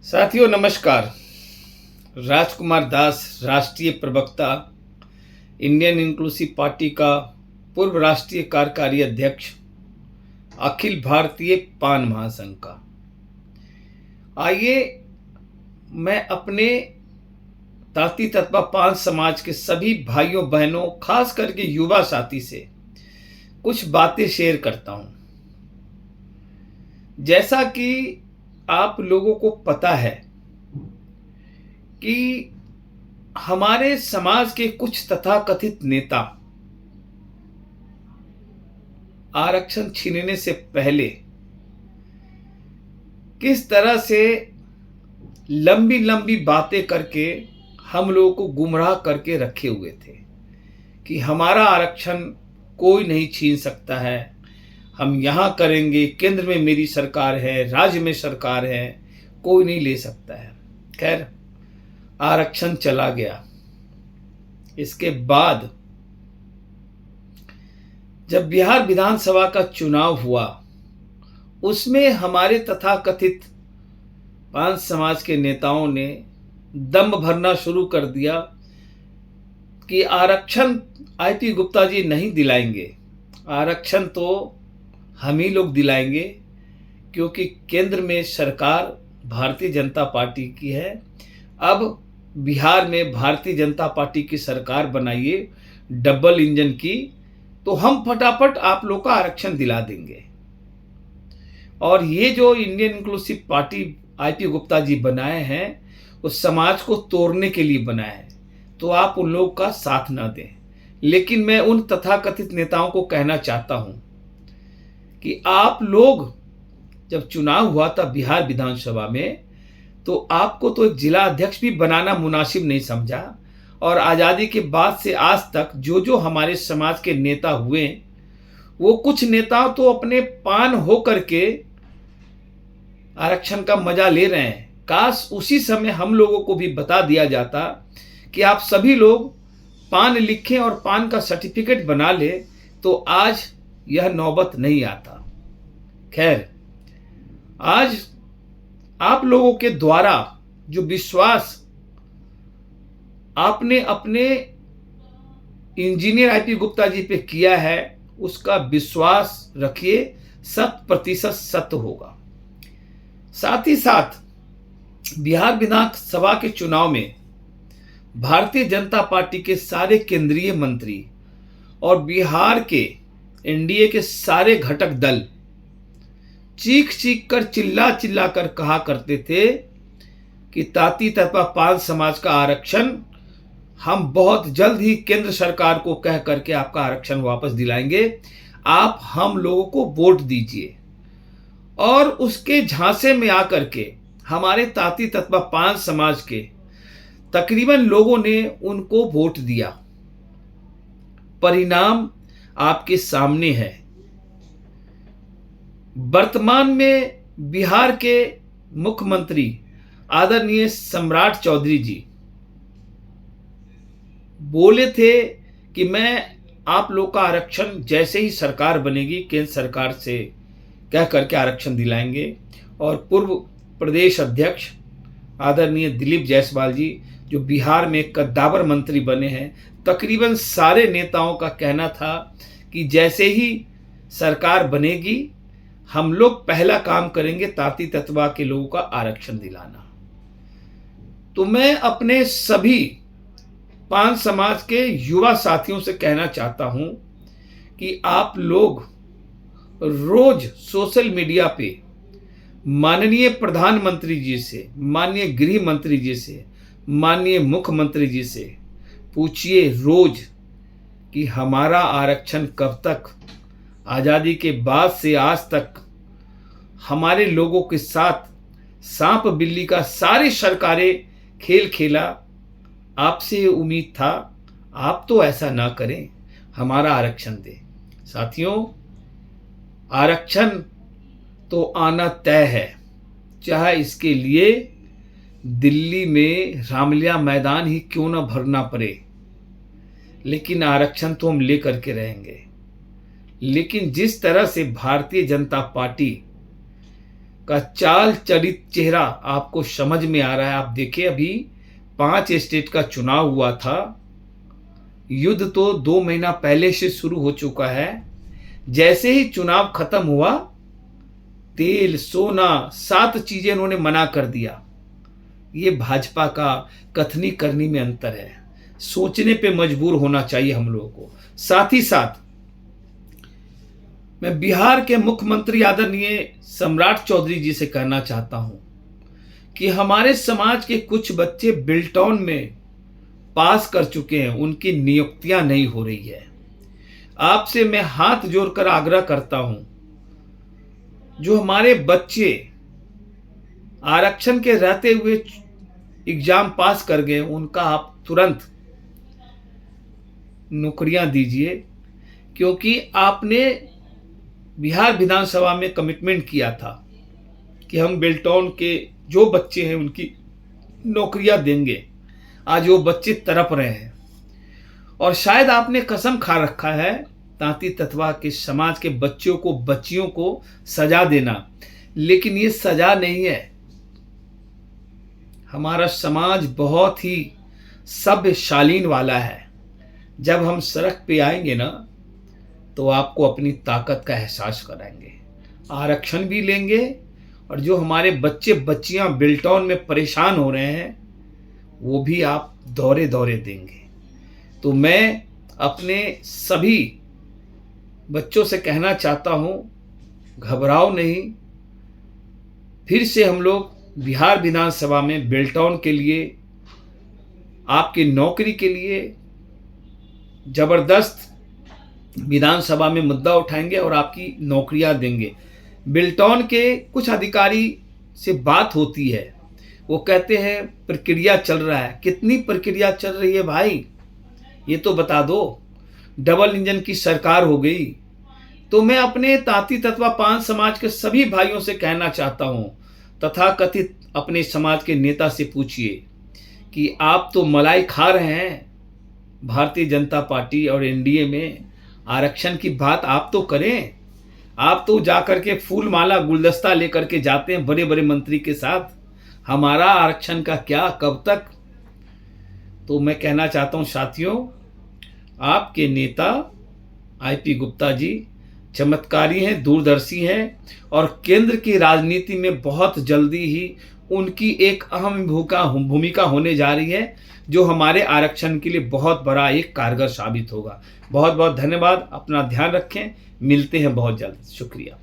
साथियों नमस्कार। राजकुमार दास, राष्ट्रीय प्रवक्ता, इंडियन इंक्लूसिव पार्टी का पूर्व राष्ट्रीय कार्यकारी अध्यक्ष, अखिल भारतीय पान महासंघ का। आइए मैं अपने ताती तत्वा पान समाज के सभी भाइयों बहनों, खास करके युवा साथी से कुछ बातें शेयर करता हूं। जैसा कि आप लोगों को पता है कि हमारे समाज के कुछ तथाकथित नेता आरक्षण छीनने से पहले किस तरह से लंबी लंबी बातें करके हम लोगों को गुमराह करके रखे हुए थे कि हमारा आरक्षण कोई नहीं छीन सकता है, हम यहाँ करेंगे, केंद्र में मेरी सरकार है, राज्य में सरकार है, कोई नहीं ले सकता है। खैर, आरक्षण चला गया। इसके बाद जब बिहार विधानसभा का चुनाव हुआ, उसमें हमारे तथाकथित पान समाज के नेताओं ने दम भरना शुरू कर दिया कि आरक्षण आईपी गुप्ता जी नहीं दिलाएंगे, आरक्षण तो हम ही लोग दिलाएंगे, क्योंकि केंद्र में सरकार भारतीय जनता पार्टी की है। अब बिहार में भारतीय जनता पार्टी की सरकार बनाइए, डबल इंजन की, तो हम फटाफट आप लोग का आरक्षण दिला देंगे। और ये जो Indian inclusive party I P Gupta ji बनाए हैं, उस समाज को तोड़ने के लिए बनाए हैं, तो आप उन लोगों का साथ ना दें। लेकिन मैं उन तथाकथित नेताओं को कहना चाहता हूं कि आप लोग, जब चुनाव हुआ था बिहार विधानसभा में, तो आपको तो एक जिला अध्यक्ष भी बनाना मुनासिब नहीं समझा। और आज़ादी के बाद से आज तक जो जो हमारे समाज के नेता हुए, वो कुछ नेता तो अपने पान हो करके आरक्षण का मजा ले रहे हैं। काश उसी समय हम लोगों को भी बता दिया जाता कि आप सभी लोग पान लिखें और पान का सर्टिफिकेट बना ले, तो आज यह नौबत नहीं आता। खैर, आज आप लोगों के द्वारा जो विश्वास आपने अपने इंजीनियर आईपी गुप्ता जी पे किया है, उसका विश्वास रखिए 100% सत्य होगा। साथ ही साथ बिहार विधानसभा के चुनाव में भारतीय जनता पार्टी के सारे केंद्रीय मंत्री और बिहार के एनडीए के सारे घटक दल चीख चीख कर, चिल्ला चिल्ला कर कहा करते थे कि ताती तत्वा पान समाज का आरक्षण हम बहुत जल्द ही केंद्र सरकार को कह करके आपका आरक्षण वापस दिलाएंगे, आप हम लोगों को वोट दीजिए। और उसके झांसे में आकर के हमारे ताती तत्वा पान समाज के तकरीबन लोगों ने उनको वोट दिया। परिणाम आपके सामने है। वर्तमान में बिहार के मुख्यमंत्री आदरणीय सम्राट चौधरी जी बोले थे कि मैं आप लोग का आरक्षण जैसे ही सरकार बनेगी केंद्र सरकार से कह करके आरक्षण दिलाएंगे। और पूर्व प्रदेश अध्यक्ष आदरणीय दिलीप जायसवाल जी, जो बिहार में कद्दावर मंत्री बने हैं, तकरीबन सारे नेताओं का कहना था कि जैसे ही सरकार बनेगी हम लोग पहला काम करेंगे ताती तत्वा के लोगों का आरक्षण दिलाना। तो मैं अपने सभी पान समाज के युवा साथियों से कहना चाहता हूं कि आप लोग रोज सोशल मीडिया पे माननीय प्रधानमंत्री जी से, माननीय गृह मंत्री जी से, माननीय मुख्यमंत्री जी से पूछिए रोज कि हमारा आरक्षण कब तक। आज़ादी के बाद से आज तक हमारे लोगों के साथ सांप बिल्ली का सारी सरकारें खेल खेला, आपसे उम्मीद था आप तो ऐसा ना करें, हमारा आरक्षण दें। साथियों, आरक्षण तो आना तय है, चाहे इसके लिए दिल्ली में रामलीला मैदान ही क्यों ना भरना पड़े, लेकिन आरक्षण तो हम ले करके रहेंगे। लेकिन जिस तरह से भारतीय जनता पार्टी का चाल चलित चेहरा आपको समझ में आ रहा है। आप देखिए, अभी 5 स्टेट का चुनाव हुआ था, युद्ध तो 2 महीना पहले से शुरू हो चुका है। जैसे ही चुनाव खत्म हुआ, तेल, सोना, 7 चीजें उन्होंने मना कर दिया। ये भाजपा का कथनी करनी में अंतर है। सोचने पे मजबूर होना चाहिए हम लोगों को। साथ ही साथ मैं बिहार के मुख्यमंत्री आदरणीय सम्राट चौधरी जी से कहना चाहता हूं कि हमारे समाज के कुछ बच्चे बिल्टॉन में पास कर चुके हैं, उनकी नियुक्तियां नहीं हो रही है। आपसे मैं हाथ जोड़कर आग्रह करता हूं, जो हमारे बच्चे आरक्षण के रहते हुए एग्जाम पास कर गए, उनका आप तुरंत नौकरियां दीजिए, क्योंकि आपने बिहार विधानसभा में कमिटमेंट किया था कि हम बेल्टॉन के जो बच्चे हैं उनकी नौकरियां देंगे। आज वो बच्चे तड़प रहे हैं और शायद आपने कसम खा रखा है तांती तत्वा के समाज के बच्चों को, बच्चियों को सजा देना, लेकिन ये सजा नहीं है। हमारा समाज बहुत ही सभ्य शालीन वाला है। जब हम सड़क पे आएंगे ना, तो आपको अपनी ताकत का एहसास कराएंगे, आरक्षण भी लेंगे, और जो हमारे बच्चे बच्चियां बिल्टॉन में परेशान हो रहे हैं, वो भी आप दौरे दौरे देंगे। तो मैं अपने सभी बच्चों से कहना चाहता हूं, घबराओ नहीं। फिर से हम लोग बिहार विधानसभा में बिल्टॉन के लिए, आपकी नौकरी के लिए जबरदस्त विधानसभा में मुद्दा उठाएंगे और आपकी नौकरियां देंगे। बिल्टॉन के कुछ अधिकारी से बात होती है, वो कहते हैं प्रक्रिया चल रहा है। कितनी प्रक्रिया चल रही है भाई, ये तो बता दो। डबल इंजन की सरकार हो गई। तो मैं अपने तांती तत्वा पान समाज के सभी भाइयों से कहना चाहता हूं, तथाकथित अपने समाज के नेता से पूछिए कि आप तो मलाई खा रहे हैं भारतीय जनता पार्टी और एनडीए में, आरक्षण की बात आप तो करें। आप तो जाकर के फूल माला गुलदस्ता लेकर के जाते हैं बड़े बड़े मंत्री के साथ, हमारा आरक्षण का क्या, कब तक। तो मैं कहना चाहता हूं साथियों, आपके नेता आईपी गुप्ता जी चमत्कारी हैं, दूरदर्शी हैं, और केंद्र की राजनीति में बहुत जल्दी ही उनकी एक अहम भूमिका होने जा रही है, जो हमारे आरक्षण के लिए बहुत बड़ा एक कारगर साबित होगा। बहुत बहुत धन्यवाद। अपना ध्यान रखें, मिलते हैं बहुत जल्द। शुक्रिया।